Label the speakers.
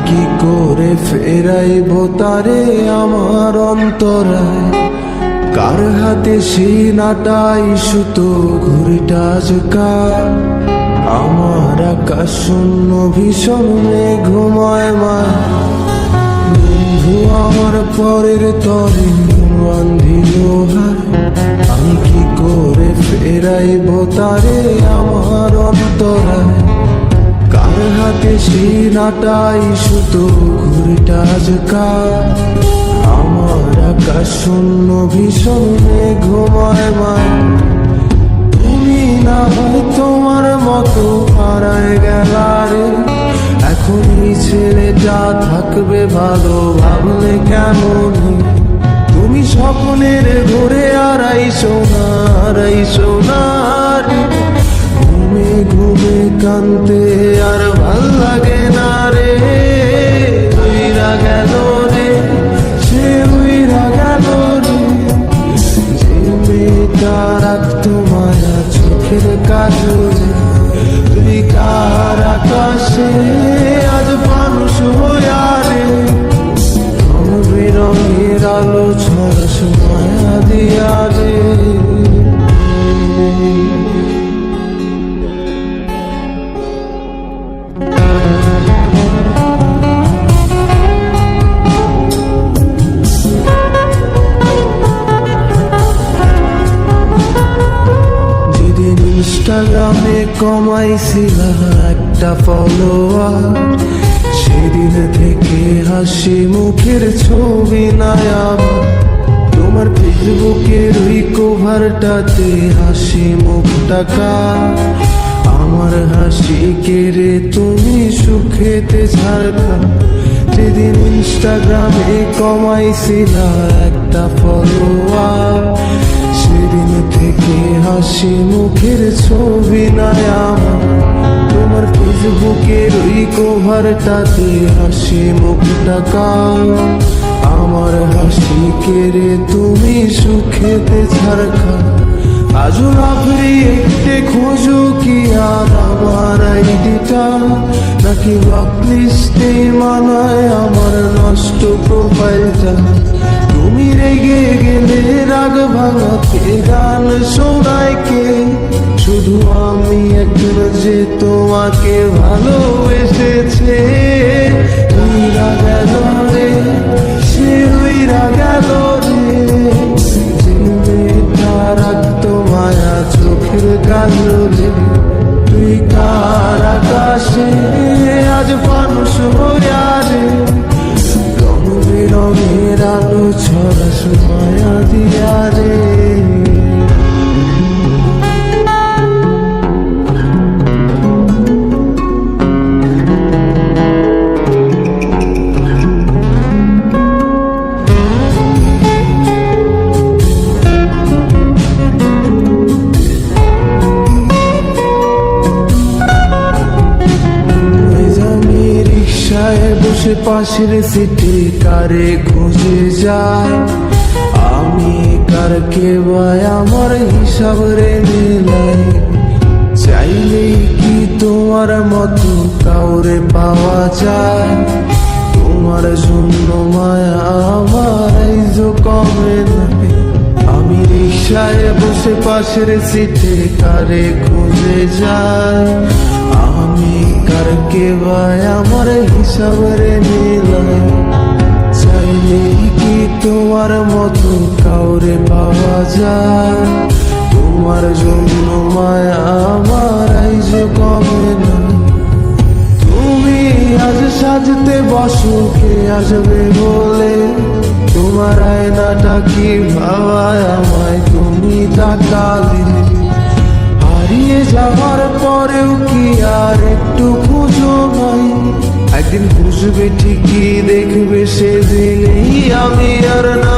Speaker 1: কি করে ফেরাইব তারে আমার অন্তরায়? কার হাতে সিনাটাই সুতো ঘুরিটা কার? আমার আকাশ শূন্য ভীষণ ঘুমায় মা। বন্ধু আমার পরের তরে বান্ধিল হায়। আমি কি করে ফেরাইব তারে আমার অন্তরায়? কার হাতে সিনাটাই সুতো ঘুরিটা কার? আমার আকাশ শূন্য ভীষণ ঘুমায় মা। তুমি না হয় তোমার মতো হারায় গেলারে, এখন এই ছেলেটা থাকবে ভালো ভাবলে কেমন? তুমি স্বপ্নের ঘুরে আড়াইশো না রে। ঘুমে ঘুমে কানতে আর ভাল লাগে না রে। উইরা গেল রে, সে উইরা গেল রে। যে মেয়েটা রাখতো মায়া চোখের কাজলে, তুই কার আকাশে আজ মানুষ হইয়া রে। রং বেরঙের আলো ছড়াস মায়া দিয়া রে। ইনস্টাগ্রামে কমাইছিলা একটা ফলোয়ার, সেদিন থেকে হাসি মুখের ছবি নাই আমার। তোমার ফেসবুকের ওই কভারটাতে হাসি মুখটা কার? আমার হাসি কেড়ে তুমি সুখেতে ছাড়খা। যেদিন ইনস্টাগ্রামে কমাইছিলা একটা ফলোয়ার, সেদিন থেকে হাসি মুখের ছবি নাই আমার। তোমার ফেসবুকের ওই কভারটাতে হাসি মুখটা কার? আমার হাসি কেড়ে তুমি সুখেতে ছাড়খা। আজও রাত্রি একটে খোঁজো কি আর আমার আইডিটা, নাকি ব্লকলিস্টে মানায় আমার নষ্ট প্রোফাইলটা? তুমি রেগে গেলে রাগ ভাঙাতে গান শোনায় কে? শুধু আমি একজন যে তোমাকে ভালোবেসেছে। উইরা গেল রে, সে উইরা গেল রে। যে মেয়েটা রাখতো মায়া চোখের কাজলে, তুই কার আকাশে আজ মানুষ হইয়া রে। রং বেরঙের আলো ছড়াস মায়া দিয়া রে। বসে পাশের সিটে কারে খুঁজে যায়, আমি কারকে ভাই আমার হিসাব রে মেলাই। চাইলেই কি তোমার মতো কাউরে পাওয়া যায়? তোমার জন্য মায়া আমার আইজো কমে নাই। আমি রিক্সায় বসে পাশের সিটে কারে খুঁজে যায়, আমি কারকে ভাই আমার হিসাব রে মিলাই। চাইলেই কি তোমার মতো কাউরে পাওয়া যায়? তোমার জন্য মায়া আমার আইজো কমে না। তুমি আজ সাজতে বসো কে আসবে বলে? তোমার আয়নাটা কি ভাবায় আমায় তুমি তাকালে? হারিয়ে যাওয়ার পরেও কি আর একটু খুঁজো নাই? একদিন খুঁজবে ঠিকই দেখবে সেদিনেই আমি আর না।